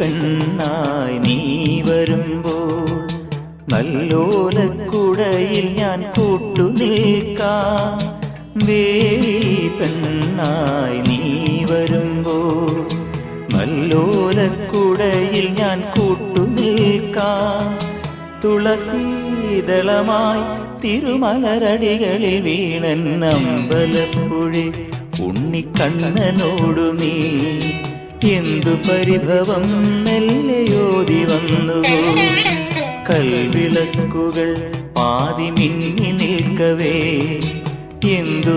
പെണ്ണായി നീ വരുമ്പോൾ നല്ലോലക്കുടയിൽ ഞാൻ കൂട്ടുനിൽക്കാം. വേലി പെണ്ണായി നീ വരുമ്പോൾ നല്ലോലക്കുടയിൽ ഞാൻ കൂട്ടുനിൽക്കാം. തുളസീദളമായി തിരുമലരടികളിൽ വീണന്നമ്പലപ്പുഴി ഉണ്ണിക്കണ്ണനോടു നീ എന്തു പരിഭവം മെല്ലയോതി വന്നുവോ. കൽവിളക്കുകൾ പാതി മിന്നി നിൽക്കവേ എന്തു